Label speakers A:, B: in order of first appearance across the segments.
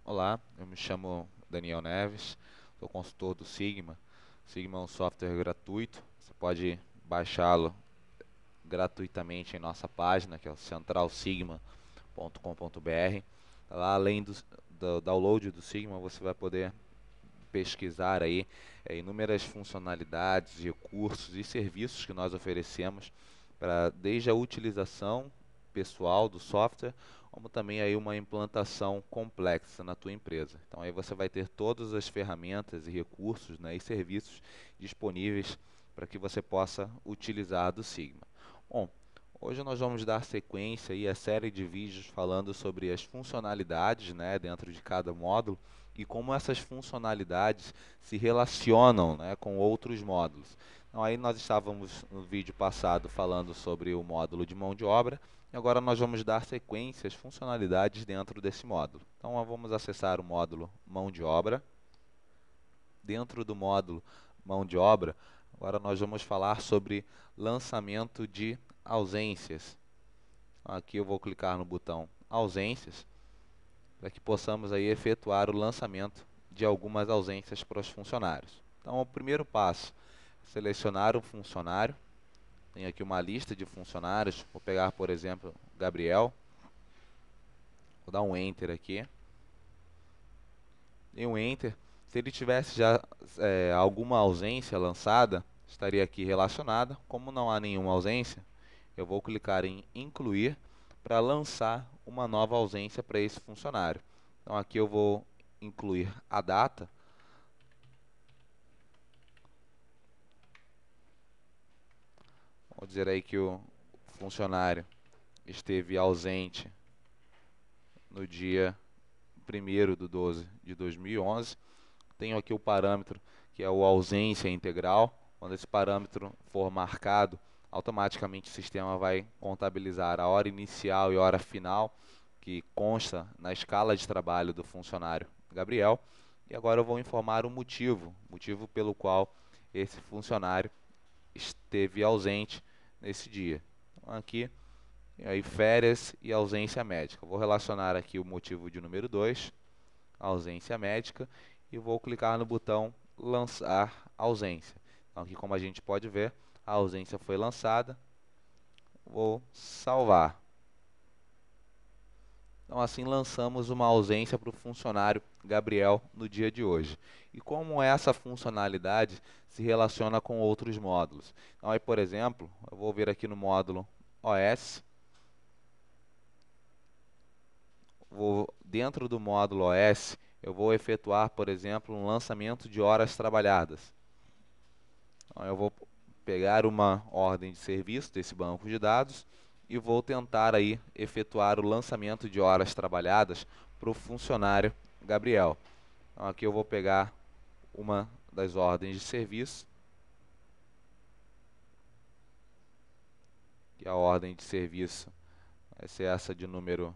A: Olá, eu me chamo Daniel Neves, sou consultor do Sigma. Sigma é um software gratuito, você pode baixá-lo gratuitamente em nossa página, que é o centralsigma.com.br. Lá, além do download do Sigma, você vai poder pesquisar aí inúmeras funcionalidades, recursos e serviços que nós oferecemos para desde a utilização pessoal do software, como também aí uma implantação complexa na tua empresa. Então aí você vai ter todas as ferramentas e recursos, né, e serviços disponíveis para que você possa utilizar do Sigma. Bom, hoje nós vamos dar sequência aí a série de vídeos falando sobre as funcionalidades, né, dentro de cada módulo e como essas funcionalidades se relacionam, né, com outros módulos. Então, aí nós estávamos no vídeo passado falando sobre o módulo de mão de obra e agora nós vamos dar sequência às funcionalidades dentro desse módulo. Então, vamos acessar o módulo mão de obra. Dentro do módulo mão de obra, agora nós vamos falar sobre lançamento de ausências. Aqui eu vou clicar no botão ausências para que possamos aí efetuar o lançamento de algumas ausências para os funcionários. Então, o primeiro passo é selecionar um funcionário. Tem aqui uma lista de funcionários. Vou pegar, por exemplo, Gabriel. Vou dar um Enter aqui. Dei um Enter. Se ele tivesse já alguma ausência lançada, estaria aqui relacionada. Como não há nenhuma ausência, eu vou clicar em incluir para lançar uma nova ausência para esse funcionário. Então aqui eu vou incluir a data. Vou dizer aí que o funcionário esteve ausente no dia 1º de 12 de 2011. Tenho aqui o parâmetro que é o ausência integral. Quando esse parâmetro for marcado, automaticamente o sistema vai contabilizar a hora inicial e hora final que consta na escala de trabalho do funcionário Gabriel. E agora eu vou informar o motivo pelo qual esse funcionário esteve ausente nesse dia. Então, aqui, aí, férias e ausência médica. Vou relacionar aqui o motivo de número 2, ausência médica, e vou clicar no botão lançar ausência. Então, aqui, como a gente pode ver, a ausência foi lançada. Vou salvar. Então, assim lançamos uma ausência para o funcionário Gabriel no dia de hoje. E como essa funcionalidade se relaciona com outros módulos? Então, aí, por exemplo, eu vou vir aqui no módulo OS. Dentro do módulo OS, eu vou efetuar, por exemplo, um lançamento de horas trabalhadas. Então, eu vou pegar uma ordem de serviço desse banco de dados e vou tentar aí efetuar o lançamento de horas trabalhadas para o funcionário Gabriel. Então, aqui eu vou pegar uma das ordens de serviço, que a ordem de serviço vai ser essa de número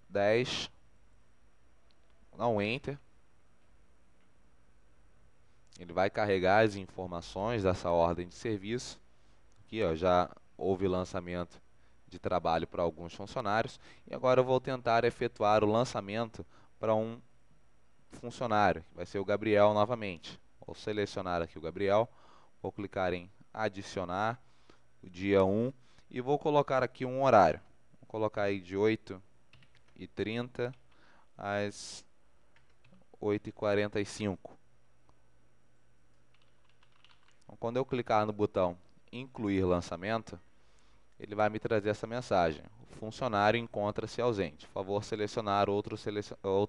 A: 10. Dá um Enter. Ele vai carregar as informações dessa ordem de serviço. Aqui, ó, já houve lançamento de trabalho para alguns funcionários. E agora eu vou tentar efetuar o lançamento para um funcionário, que vai ser o Gabriel novamente. Vou selecionar aqui o Gabriel, vou clicar em adicionar o dia 1 e vou colocar aqui um horário. Vou colocar aí de 8h30 às 8h45. Então, quando eu clicar no botão incluir lançamento, ele vai me trazer essa mensagem: o funcionário encontra-se ausente. Por favor, selecionar outro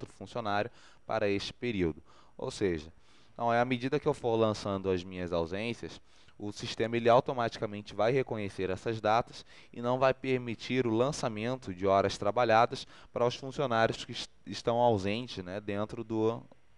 A: funcionário para este período. Ou seja, então, à medida que eu for lançando as minhas ausências, o sistema ele automaticamente vai reconhecer essas datas e não vai permitir o lançamento de horas trabalhadas para os funcionários que estão ausentes, né, dentro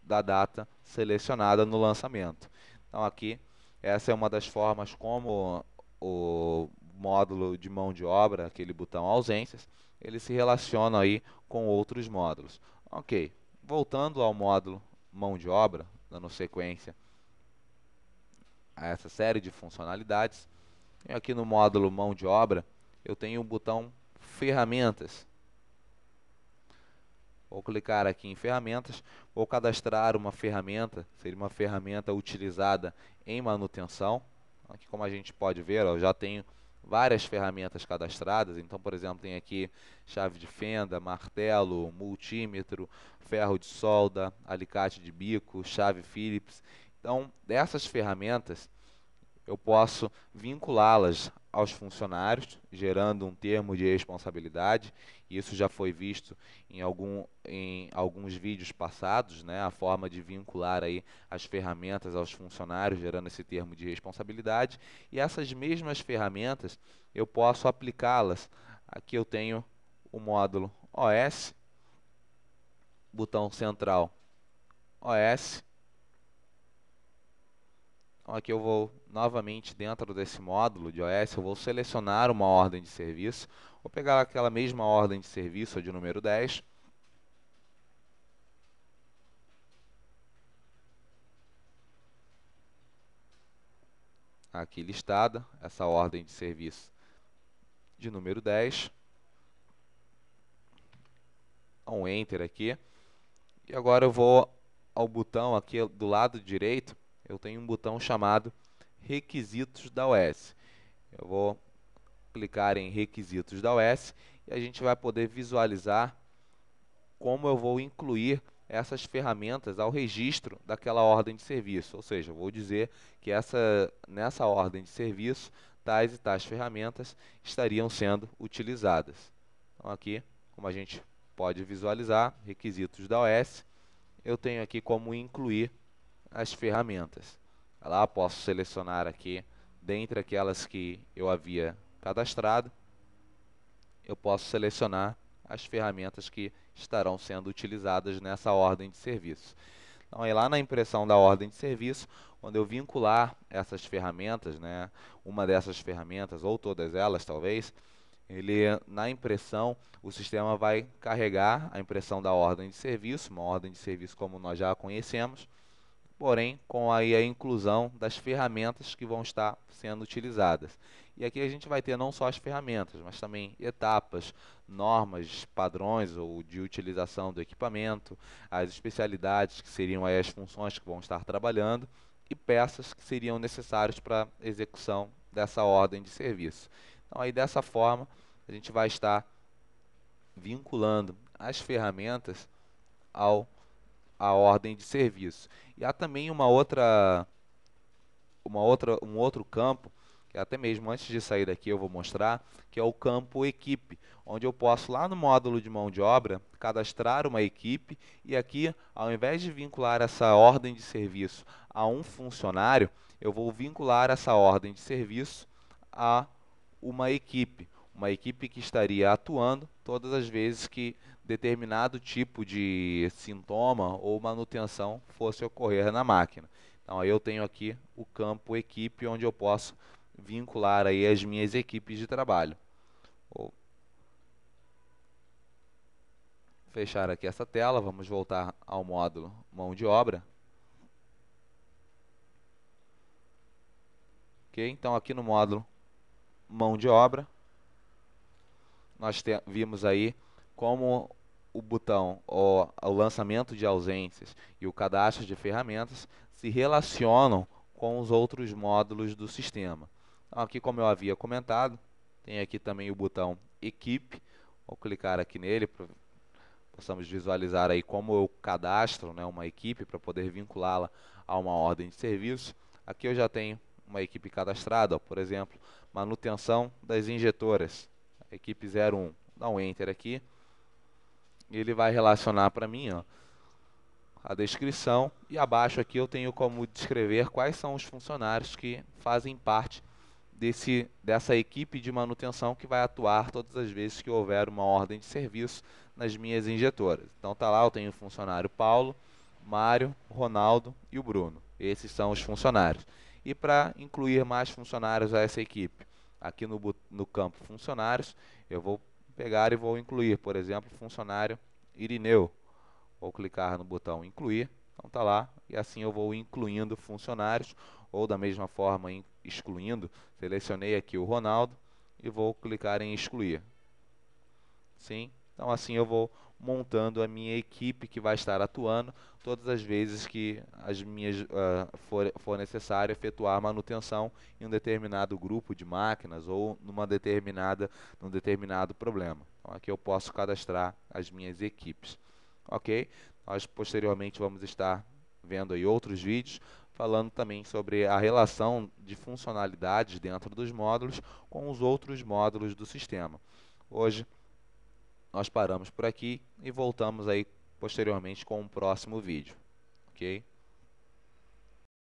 A: da data selecionada no lançamento. Então, aqui, essa é uma das formas como o módulo de mão de obra, aquele botão ausências, ele se relaciona aí com outros módulos. Ok, voltando ao módulo mão de obra, dando sequência a essa série de funcionalidades, aqui no módulo mão de obra, eu tenho o botão ferramentas. Vou clicar aqui em ferramentas, vou cadastrar uma ferramenta, seria uma ferramenta utilizada em manutenção. Aqui, como a gente pode ver, eu já tenho várias ferramentas cadastradas. Então, por exemplo, tem aqui chave de fenda, martelo, multímetro, ferro de solda, alicate de bico, chave Phillips. Então, dessas ferramentas, eu posso vinculá-las aos funcionários, gerando um termo de responsabilidade. Isso já foi visto em alguns vídeos passados, né? A forma de vincular aí as ferramentas aos funcionários, gerando esse termo de responsabilidade. E essas mesmas ferramentas, eu posso aplicá-las. Aqui eu tenho o módulo OS, botão central OS. Então, aqui eu vou novamente dentro desse módulo de OS, eu vou selecionar uma ordem de serviço. Vou pegar aquela mesma ordem de serviço, a de número 10. Aqui listada, essa ordem de serviço de número 10. Um Enter aqui. E agora eu vou ao botão aqui do lado direito, eu tenho um botão chamado Requisitos da OS. Eu vou clicar em Requisitos da OS e a gente vai poder visualizar como eu vou incluir essas ferramentas ao registro daquela ordem de serviço. Ou seja, eu vou dizer que nessa ordem de serviço, tais e tais ferramentas estariam sendo utilizadas. Então aqui, como a gente pode visualizar, requisitos da OS, eu tenho aqui como incluir as ferramentas. Lá posso selecionar aqui, dentre aquelas que eu havia cadastrado, eu posso selecionar as ferramentas que estarão sendo utilizadas nessa ordem de serviço. Então, aí lá na impressão da ordem de serviço, quando eu vincular essas ferramentas, né, uma dessas ferramentas, ou todas elas talvez, na impressão, o sistema vai carregar a impressão da ordem de serviço, uma ordem de serviço como nós já a conhecemos, porém com aí a inclusão das ferramentas que vão estar sendo utilizadas. E aqui a gente vai ter não só as ferramentas, mas também etapas, normas, padrões ou de utilização do equipamento, as especialidades que seriam aí as funções que vão estar trabalhando e peças que seriam necessárias para a execução dessa ordem de serviço. Então aí dessa forma a gente vai estar vinculando as ferramentas à ordem de serviço. E há também um outro campo, que até mesmo antes de sair daqui eu vou mostrar, que é o campo equipe, onde eu posso lá no módulo de mão de obra cadastrar uma equipe e aqui, ao invés de vincular essa ordem de serviço a um funcionário, eu vou vincular essa ordem de serviço a uma equipe que estaria atuando todas as vezes que determinado tipo de sintoma ou manutenção fosse ocorrer na máquina. Então, aí eu tenho aqui o campo equipe, onde eu posso vincular aí as minhas equipes de trabalho. Vou fechar aqui essa tela, vamos voltar ao módulo mão de obra. Ok, então aqui no módulo mão de obra, nós vimos aí como o botão, o lançamento de ausências e o cadastro de ferramentas se relacionam com os outros módulos do sistema. Então, aqui, como eu havia comentado, tem aqui também o botão equipe. Vou clicar aqui nele para possamos visualizar aí como eu cadastro, né, uma equipe para poder vinculá-la a uma ordem de serviço. Aqui eu já tenho uma equipe cadastrada, ó, por exemplo, manutenção das injetoras, equipe 01. Dá um Enter aqui e ele vai relacionar para mim, ó, a descrição, e abaixo aqui eu tenho como descrever quais são os funcionários que fazem parte dessa equipe de manutenção que vai atuar todas as vezes que houver uma ordem de serviço nas minhas injetoras. Então tá lá, eu tenho o funcionário Paulo, Mário, Ronaldo e o Bruno. Esses são os funcionários. E para incluir mais funcionários a essa equipe, aqui no campo funcionários, eu vou pegar e vou incluir, por exemplo, o funcionário Irineu. Vou clicar no botão incluir, então tá lá, e assim eu vou incluindo funcionários, ou da mesma forma excluindo. Selecionei aqui o Ronaldo e vou clicar em excluir. Sim, Então assim eu vou montando a minha equipe que vai estar atuando todas as vezes que for necessário efetuar manutenção em um determinado grupo de máquinas ou num determinado problema. Então aqui eu posso cadastrar as minhas equipes. Ok? Nós posteriormente vamos estar vendo aí outros vídeos falando também sobre a relação de funcionalidades dentro dos módulos com os outros módulos do sistema. Hoje nós paramos por aqui e voltamos aí posteriormente com o próximo vídeo. Ok?